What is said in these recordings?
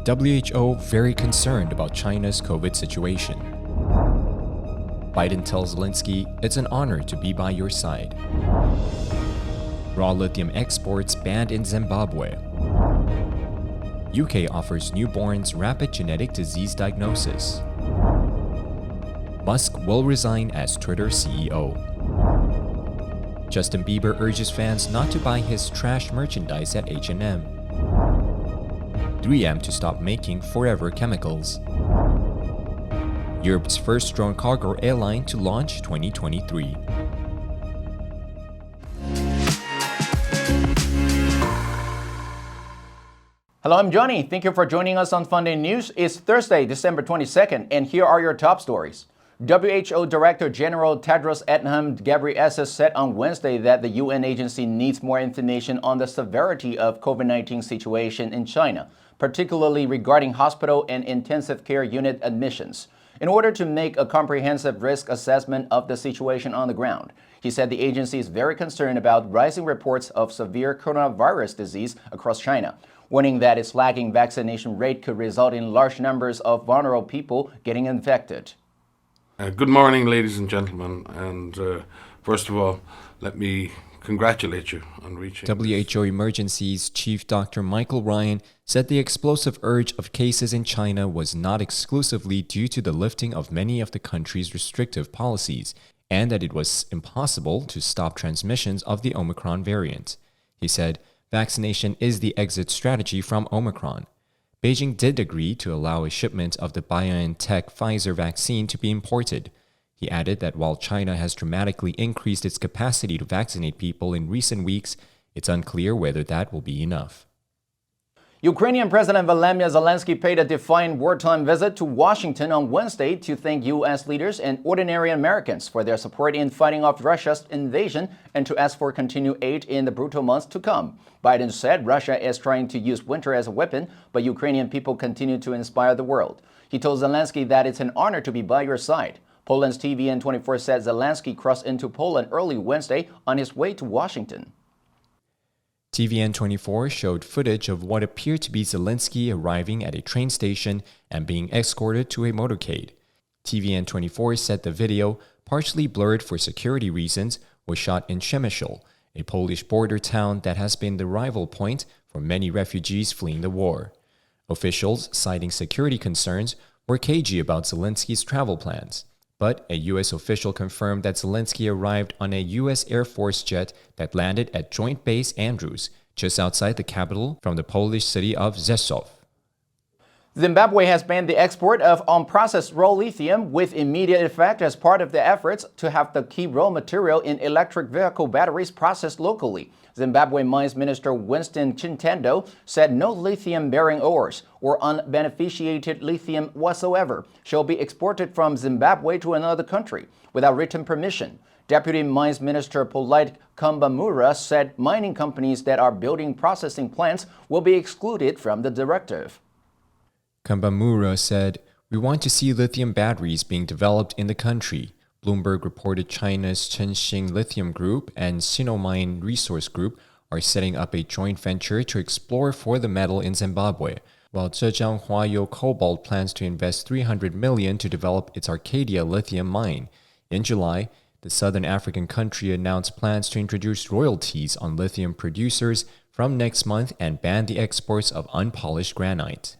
WHO very concerned about China's COVID situation. Biden tells Zelenskyy it's an honor to be by your side. Raw lithium exports banned in Zimbabwe. UK offers newborns rapid genetic disease diagnosis. Musk will resign as Twitter CEO. Justin Bieber urges fans not to buy his trash merchandise at H&M. 3M to stop making forever chemicals. Europe's first drone cargo airline to launch 2023. Hello, I'm Johnny. Thank you for joining us on FUNDAY News. It's Thursday, December 22nd, and here are your top stories. WHO Director General Tedros Adhanom Ghebreyesus said on Wednesday that the UN agency needs more information on the severity of COVID-19 situation in China, particularly regarding hospital and intensive care unit admissions, in order to make a comprehensive risk assessment of the situation on the ground. He said the agency is very concerned about rising reports of severe coronavirus disease across China, warning that its lagging vaccination rate could result in large numbers of vulnerable people getting infected. Good morning, ladies and gentlemen, and first of all, let me congratulate you on reaching WHO Emergencies Chief Dr. Michael Ryan said the explosive surge of cases in China was not exclusively due to the lifting of many of the country's restrictive policies, and that it was impossible to stop transmissions of the Omicron variant. He said, vaccination is the exit strategy from Omicron. Beijing did agree to allow a shipment of the BioNTech Pfizer vaccine to be imported. He added that while China has dramatically increased its capacity to vaccinate people in recent weeks, it's unclear whether that will be enough. Ukrainian President Volodymyr Zelenskyy paid a defiant wartime visit to Washington on Wednesday to thank U.S. leaders and ordinary Americans for their support in fighting off Russia's invasion and to ask for continued aid in the brutal months to come. Biden said Russia is trying to use winter as a weapon, but Ukrainian people continue to inspire the world. He told Zelenskyy that it's an honor to be by your side. Poland's TVN24 said Zelenskyy crossed into Poland early Wednesday on his way to Washington. TVN24 showed footage of what appeared to be Zelenskyy arriving at a train station and being escorted to a motorcade. TVN24 said the video, partially blurred for security reasons, was shot in Przemysl, a Polish border town that has been the rival point for many refugees fleeing the war. Officials, citing security concerns, were cagey about Zelenskyy's travel plans. But a U.S. official confirmed that Zelenskyy arrived on a U.S. Air Force jet that landed at Joint Base Andrews, just outside the capital from the Polish city of Rzeszów. Zimbabwe has banned the export of unprocessed raw lithium with immediate effect as part of the efforts to have the key raw material in electric vehicle batteries processed locally. Zimbabwe Mines Minister Winston Chitando said no lithium-bearing ores or unbeneficiated lithium whatsoever shall be exported from Zimbabwe to another country without written permission. Deputy Mines Minister Polite Kambamura said mining companies that are building processing plants will be excluded from the directive. Kambamura said, "We want to see lithium batteries being developed in the country." Bloomberg reported China's Chengxin Lithium Group and Sinomine Resource Group are setting up a joint venture to explore for the metal in Zimbabwe, while Zhejiang Huayo Cobalt plans to invest $300 million to develop its Arcadia lithium mine. In July, the southern African country announced plans to introduce royalties on lithium producers from next month and ban the exports of unpolished granite.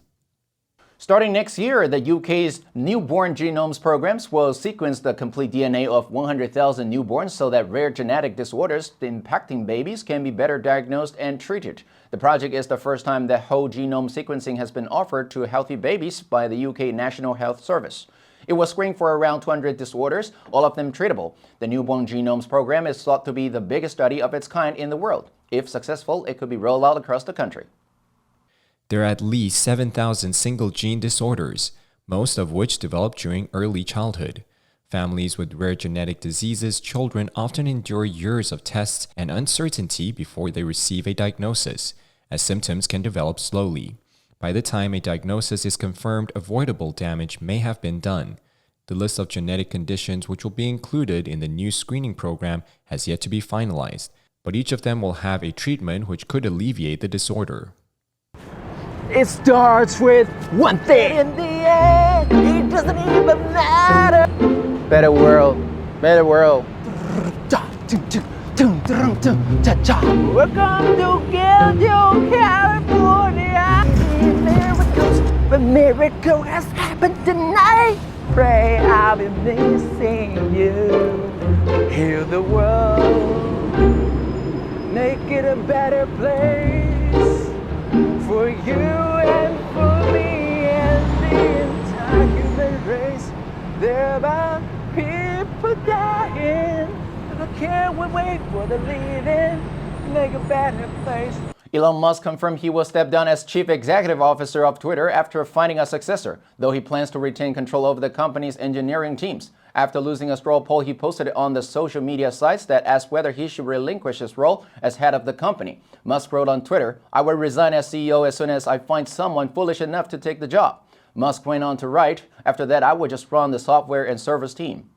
Starting next year, the UK's Newborn Genomes programs will sequence the complete DNA of 100,000 newborns so that rare genetic disorders impacting babies can be better diagnosed and treated. The project is the first time that whole genome sequencing has been offered to healthy babies by the UK National Health Service. It will screen for around 200 disorders, all of them treatable. The Newborn Genomes program is thought to be the biggest study of its kind in the world. If successful, it could be rolled out across the country. There are at least 7,000 single-gene disorders, most of which develop during early childhood. Families with rare genetic diseases, children often endure years of tests and uncertainty before they receive a diagnosis, as symptoms can develop slowly. By the time a diagnosis is confirmed, avoidable damage may have been done. The list of genetic conditions which will be included in the new screening program has yet to be finalized, but each of them will have a treatment which could alleviate the disorder. It starts with one thing. In the end, it doesn't even matter. Better world, better world. Welcome to Gilgil, California. Miracles, but miracle has happened tonight. Pray I'll be missing you. Heal the world, make it a better place for you and for me and the entire human race. There are people dying, but I can't wait for the leaving, make a better place. Elon Musk confirmed he will step down as chief executive officer of Twitter after finding a successor, though he plans to retain control over the company's engineering teams. After losing a straw poll, he posted it on the social media sites that asked whether he should relinquish his role as head of the company. Musk wrote on Twitter, "I will resign as CEO as soon as I find someone foolish enough to take the job." Musk went on to write, "After that, I will just run the software and service team."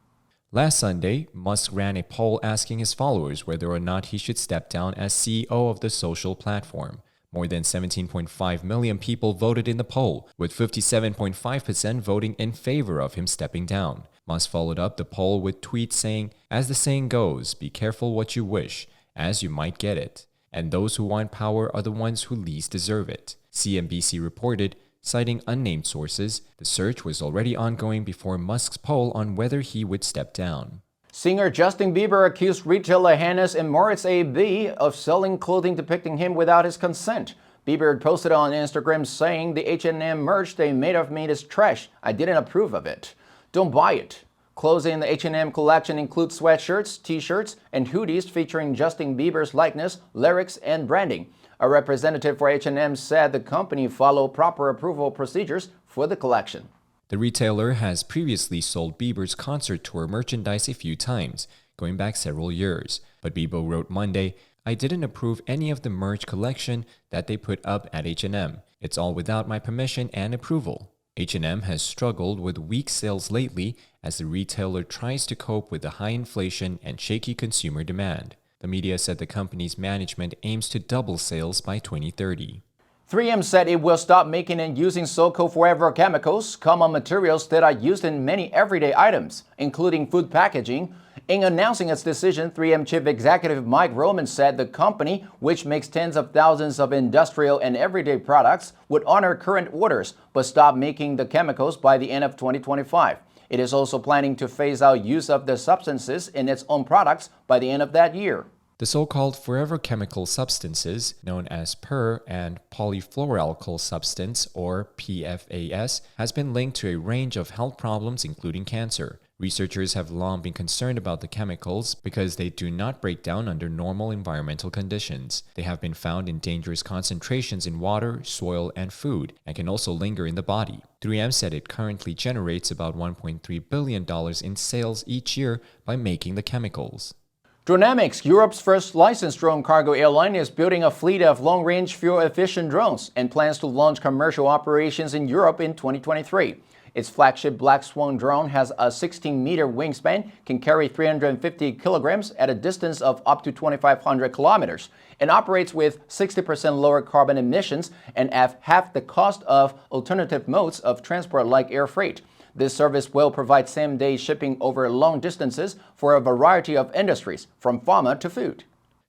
Last Sunday, Musk ran a poll asking his followers whether or not he should step down as CEO of the social platform. More than 17.5 million people voted in the poll, with 57.5% voting in favor of him stepping down. Musk followed up the poll with tweets saying, "As the saying goes, be careful what you wish, as you might get it. And those who want power are the ones who least deserve it." CNBC reported, citing unnamed sources, the search was already ongoing before Musk's poll on whether he would step down. Singer Justin Bieber accused retailer Hannes and Moritz AB of selling clothing depicting him without his consent. Bieber posted on Instagram saying, "The H&M merch they made of me is trash. I didn't approve of it. Don't buy it." Clothes in the H&M collection include sweatshirts, t-shirts, and hoodies featuring Justin Bieber's likeness, lyrics, and branding. A representative for H&M said the company followed proper approval procedures for the collection. The retailer has previously sold Bieber's concert tour merchandise a few times, going back several years. But Bieber wrote Monday, "I didn't approve any of the merch collection that they put up at H&M. It's all without my permission and approval." H&M has struggled with weak sales lately as the retailer tries to cope with the high inflation and shaky consumer demand. The media said the company's management aims to double sales by 2030. 3M said it will stop making and using so-called forever chemicals, common materials that are used in many everyday items, including food packaging. In announcing its decision, 3M Chief Executive Mike Roman said the company, which makes tens of thousands of industrial and everyday products, would honor current orders but stop making the chemicals by the end of 2025. It is also planning to phase out use of the substances in its own products by the end of that year. The so-called forever chemical substances, known as per and polyfluoroalkyl substance, or PFAS, has been linked to a range of health problems including cancer. Researchers have long been concerned about the chemicals because they do not break down under normal environmental conditions. They have been found in dangerous concentrations in water, soil, and food, and can also linger in the body. 3M said it currently generates about $1.3 billion in sales each year by making the chemicals. Dronamics, Europe's first licensed drone cargo airline, is building a fleet of long-range, fuel-efficient drones and plans to launch commercial operations in Europe in 2023. Its flagship Black Swan drone has a 16-meter wingspan, can carry 350 kilograms at a distance of up to 2,500 kilometers, and operates with 60% lower carbon emissions and at half the cost of alternative modes of transport like air freight. This service will provide same-day shipping over long distances for a variety of industries, from pharma to food.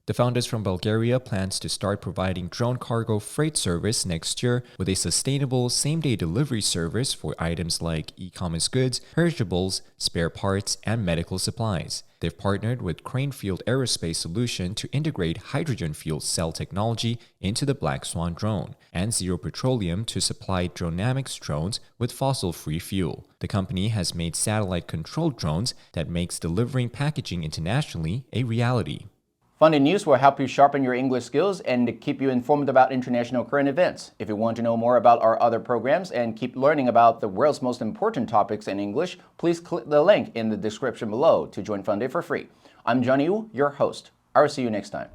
The founders from Bulgaria plans to start providing drone cargo freight service next year with a sustainable same-day delivery service for items like e-commerce goods, perishables, spare parts, and medical supplies. They've partnered with Cranefield Aerospace Solution to integrate hydrogen fuel cell technology into the Black Swan drone and Zero Petroleum to supply Dronamics drones with fossil-free fuel. The company has made satellite-controlled drones that makes delivering packaging internationally a reality. FUNDAY News will help you sharpen your English skills and keep you informed about international current events. If you want to know more about our other programs and keep learning about the world's most important topics in English, please click the link in the description below to join FUNDAY for free. I'm Johnny Wu, your host. I will see you next time.